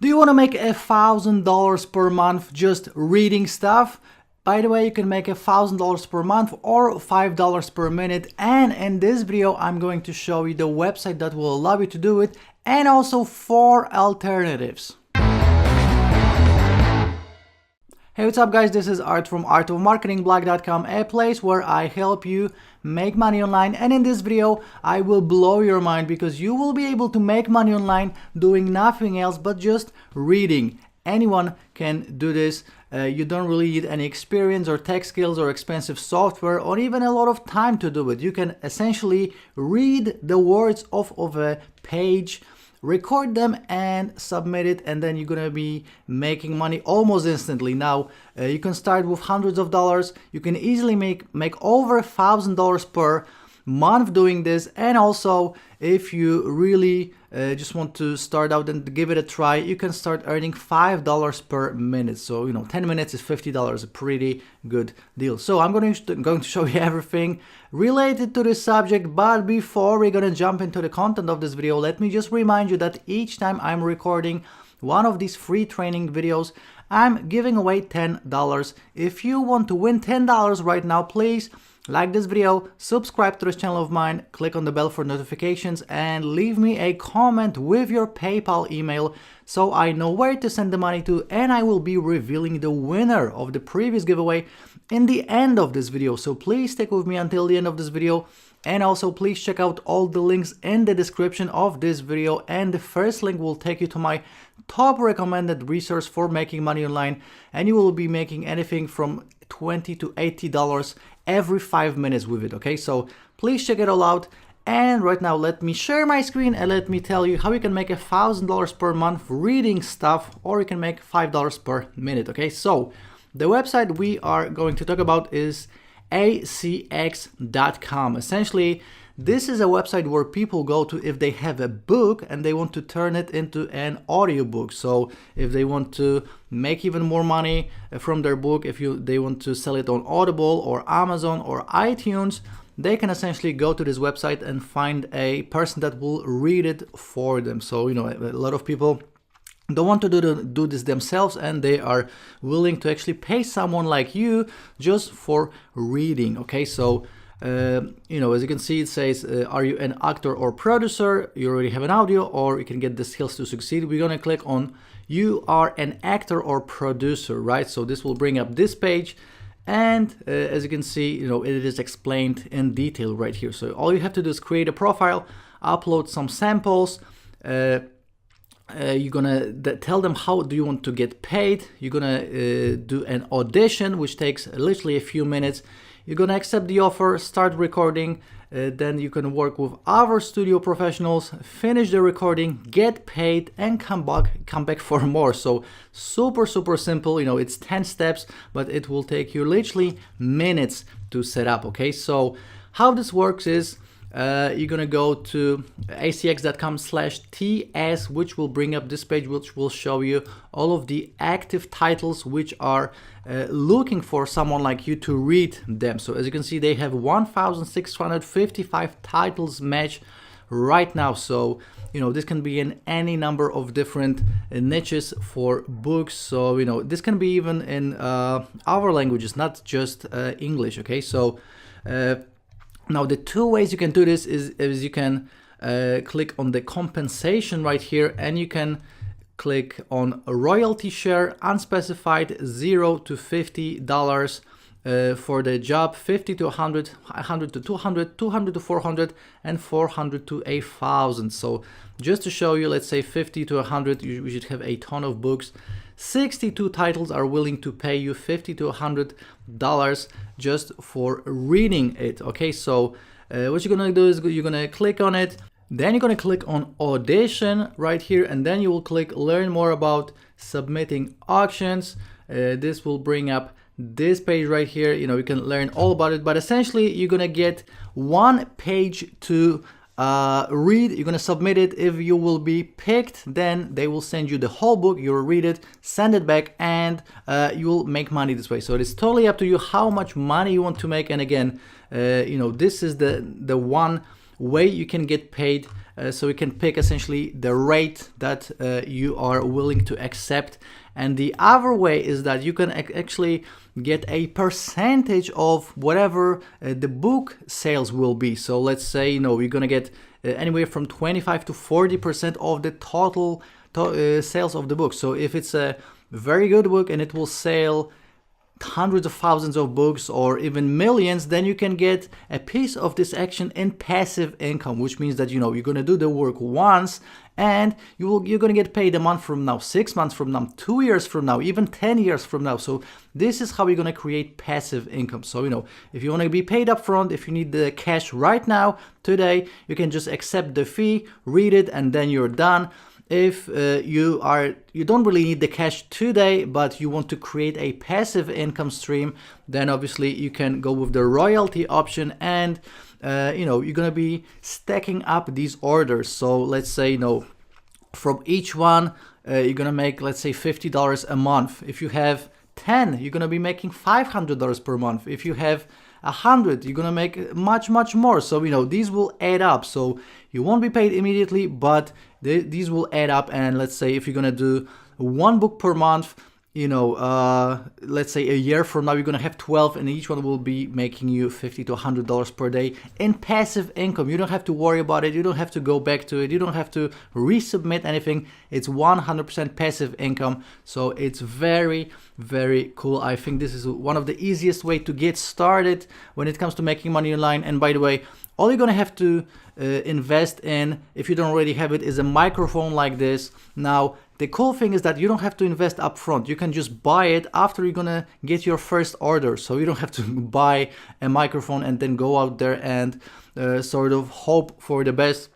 Do you want to make $1,000 per month just reading stuff? By the way, you can make $1,000 per month or $5 per minute, and in this video I'm going to show you the website that will allow you to do it and also 4 alternatives. Hey, what's up guys, this is Art from artofmarketingblog.com, a place where I help you make money online, and in this video I will blow your mind because you will be able to make money online doing nothing else but just reading. Anyone can do this. You don't really need any experience or tech skills or expensive software or even a lot of time to do it. You can essentially read the words off of a page, record them and submit it, and then you're gonna be making money almost instantly. Now you can start with hundreds of dollars. You can easily make over $1,000 per month doing this, and also if you really just want to start out and give it a try, you can start earning $5 per minute. So 10 minutes is $50, a pretty good deal. So I'm going to show you everything related to this subject, but before we're going to jump into the content of this video, let me just remind you that each time I'm recording one of these free training videos, I'm giving away $10. If you want to win $10 right now, please like this video, subscribe to this channel of mine, click on the bell for notifications, and leave me a comment with your PayPal email so I know where to send the money to, and I will be revealing the winner of the previous giveaway in the end of this video. So please stick with me until the end of this video, and also please check out all the links in the description of this video, and the first link will take you to my top recommended resource for making money online, and you will be making anything from $20 to $80 every 5 minutes with it. Okay, so please check it all out. And right now let me share my screen and let me tell you how you can make $1,000 per month reading stuff, or you can make $5 per minute. Okay, so the website we are going to talk about is acx.com. Essentially, this is a website where people go to if they have a book and they want to turn it into an audiobook. So if they want to make even more money from their book, if they want to sell it on Audible or Amazon or iTunes, they can essentially go to this website and find a person that will read it for them. So a lot of people don't want to do this themselves, and they are willing to actually pay someone like you just for reading. Okay, so as you can see, it says, are you an actor or producer? You already have an audio, or you can get the skills to succeed. We're going to click on you are an actor or producer, right? So this will bring up this page, and as you can see, it is explained in detail right here. So all you have to do is create a profile, upload some samples. You're gonna tell them how do you want to get paid. You're gonna do an audition, which takes literally a few minutes. You're gonna accept the offer, start recording, then you can work with other studio professionals, finish the recording, get paid, and come back for more. So super simple. It's 10 steps, but it will take you literally minutes to set up. Okay, so how this works is you're gonna go to acx.com/ts, which will bring up this page, which will show you all of the active titles which are looking for someone like you to read them. So as you can see, they have 1,655 titles matched right now. So this can be in any number of different niches for books. So this can be even in other languages, not just English. Okay, so now the 2 ways you can do this is you can click on the compensation right here, and you can click on a royalty share, unspecified, $0 to $50 for the job, 50 to 100, 100 to 200, 200 to 400, and 400 to 1,000. So just to show you, let's say 50 to 100, we should have a ton of books. 62 titles are willing to pay you $50 to $100 just for reading it. Okay, so what you're gonna do is you're gonna click on it, then you're gonna click on audition right here, and then you will click learn more about submitting auctions. This will bring up this page right here. You can learn all about it, but essentially you're gonna get 1 page to read. You're gonna submit it. If you will be picked, then they will send you the whole book. You'll read it, send it back, and you will make money this way. So it is totally up to you how much money you want to make. And again, this is the one way you can get paid so you can pick essentially the rate that you are willing to accept. And the other way is that you can actually get a percentage of whatever the book sales will be. So let's say, you're gonna get anywhere from 25 to 40% of the total sales of the book. So if it's a very good book and it will sell hundreds of thousands of books or even millions, then you can get a piece of this action in passive income, which means that you're going to do the work once and you're going to get paid a month from now, 6 months from now, 2 years from now, even 10 years from now. So this is how you're going to create passive income. So if you want to be paid up front, if you need the cash right now, today, you can just accept the fee, read it, and then you're done. If you don't really need the cash today, but you want to create a passive income stream, then obviously you can go with the royalty option, and you're gonna be stacking up these orders. So let's say from each one you're gonna make, let's say, $50 a month. If you have 10, you're gonna be making $500 per month. If you have 100, you're gonna make much more. So these will add up. So you won't be paid immediately, but these will add up. And let's say if you're gonna do one book per month, let's say a year from now you're gonna have 12, and each one will be making you $50 to $100 per day in passive income. You don't have to worry about it. You don't have to go back to it. You don't have to resubmit anything. It's 100% passive income. So it's very cool. I think this is one of the easiest way to get started when it comes to making money online. And by the way, all you're gonna have to invest in, if you don't already have it, is a microphone like this. Now, the cool thing is that you don't have to invest up front. You can just buy it after you're gonna get your first order. So you don't have to buy a microphone and then go out there and sort of hope for the best.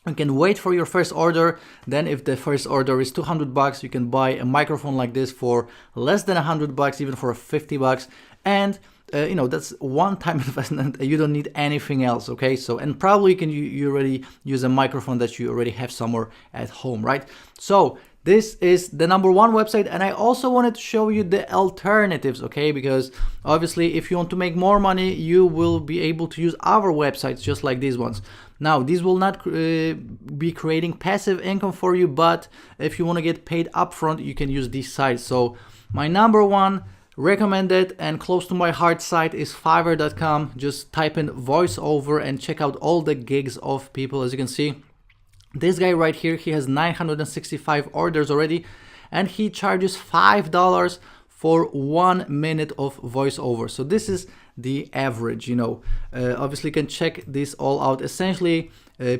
You can wait for your first order. Then if the first order is $200, you can buy a microphone like this for less than $100, even for $50. And that's one-time investment. You don't need anything else, okay? So, and probably you already use a microphone that you already have somewhere at home, right? So this is the number one website, and I also wanted to show you the alternatives, okay? Because obviously, if you want to make more money, you will be able to use other websites just like these ones. Now, these will not be creating passive income for you, but if you want to get paid upfront, you can use these sites. So my number one recommended and close to my heart site is Fiverr.com. Just type in voiceover and check out all the gigs of people. As you can see, this guy right here, he has 965 orders already, and he charges $5 for 1 minute of voiceover. So this is the average, obviously you can check this all out. Essentially,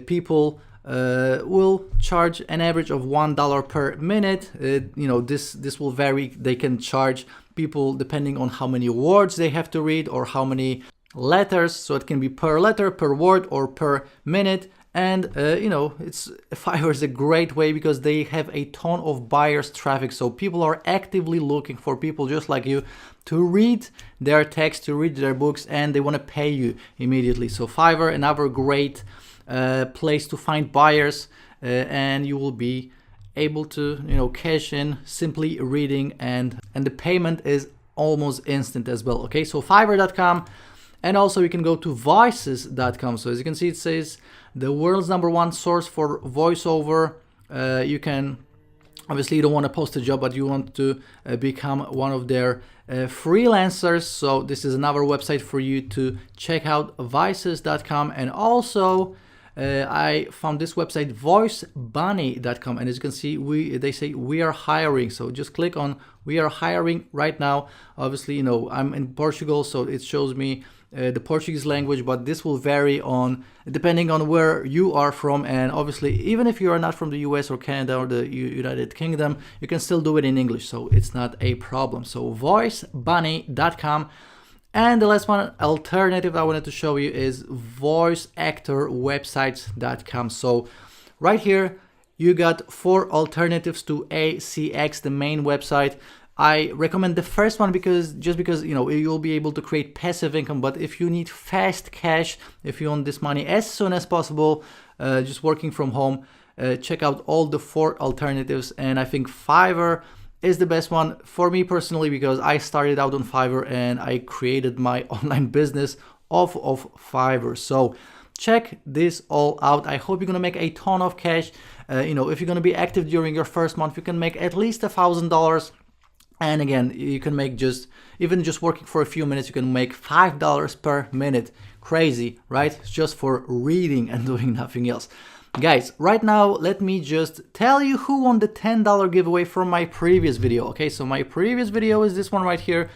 people will charge an average of $1 per minute. This will vary. They can charge people depending on how many words they have to read or how many letters. So it can be per letter, per word, or per minute. And it's Fiverr is a great way because they have a ton of buyers traffic. So people are actively looking for people just like you to read their text, to read their books, and they want to pay you immediately. So Fiverr, another great place to find buyers, and you will be able to cash in simply reading, and the payment is almost instant as well. Okay, so Fiverr.com, and also you can go to voices.com. So as you can see, it says the world's number one source for voiceover. You can obviously, you don't want to post a job, but you want to become one of their freelancers. So this is another website for you to check out, voices.com. And also I found this website, voicebunny.com, and as you can see, they say we are hiring. So just click on we are hiring right now. Obviously, I'm in Portugal, so it shows me the Portuguese language, but this will vary depending on where you are from. And obviously, even if you are not from the US or Canada or the United Kingdom, you can still do it in English, so it's not a problem. So voicebunny.com. And the last one, alternative I wanted to show you, is voiceactorwebsites.com. So right here, you got 4 alternatives to ACX, the main website. I recommend the first one because you'll be able to create passive income. But if you need fast cash, if you want this money as soon as possible, just working from home, check out all the 4 alternatives. And I think Fiverr is the best one for me personally, because I started out on Fiverr and I created my online business off of Fiverr. So check this all out. I hope you're gonna make a ton of cash. You know, if you're gonna be active during your first month, you can make at least $1,000. And again, you can make even just working for a few minutes, you can make $5 per minute. Crazy, right? Just for reading and doing nothing else. Guys, right now, let me just tell you who won the $10 giveaway from my previous video. Okay, so my previous video is this one right here.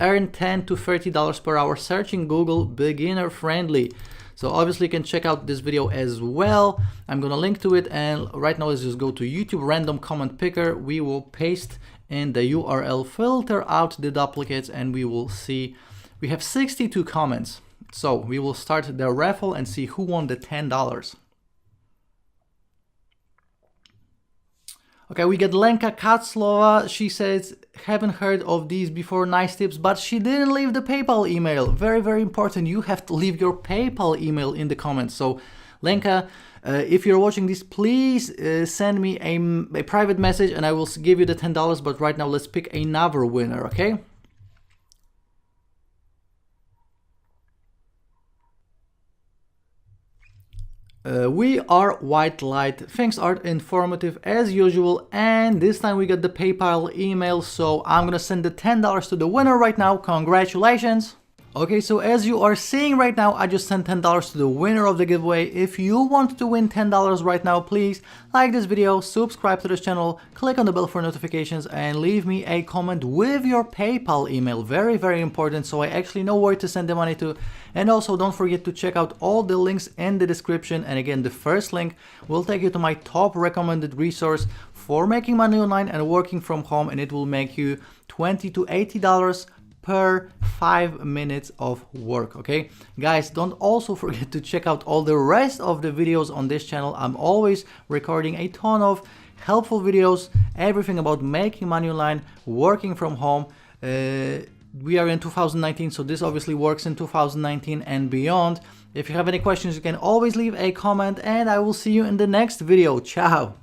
Earn $10 to $30 per hour searching Google, beginner friendly. So obviously you can check out this video as well. I'm gonna link to it, and right now let's just go to YouTube random comment picker. We will paste in the URL, filter out the duplicates, and we will see we have 62 comments. So we will start the raffle and see who won the $10. Okay, we get Lenka Katslova. She says, haven't heard of these before, nice tips, but she didn't leave the PayPal email. Very, very important. You have to leave your PayPal email in the comments. So Lenka, if you're watching this, please send me a private message and I will give you the $10. But right now, let's pick another winner, okay? We are white light. Thanks, Art, informative as usual, and this time we got the PayPal email, so I'm gonna send the $10 to the winner right now. Congratulations. Okay, so as you are seeing right now, I just sent $10 to the winner of the giveaway. If you want to win $10 right now, please like this video, subscribe to this channel, click on the bell for notifications, and leave me a comment with your PayPal email. Very, very important, so I actually know where to send the money to. And also don't forget to check out all the links in the description. And again, the first link will take you to my top recommended resource for making money online and working from home, and it will make you $20 to $80 per 5 minutes of work. Okay, guys, don't also forget to check out all the rest of the videos on this channel. I'm always recording a ton of helpful videos, everything about making money online, working from home. We are in 2019, so this obviously works in 2019 and beyond. If you have any questions, you can always leave a comment, and I will see you in the next video. Ciao.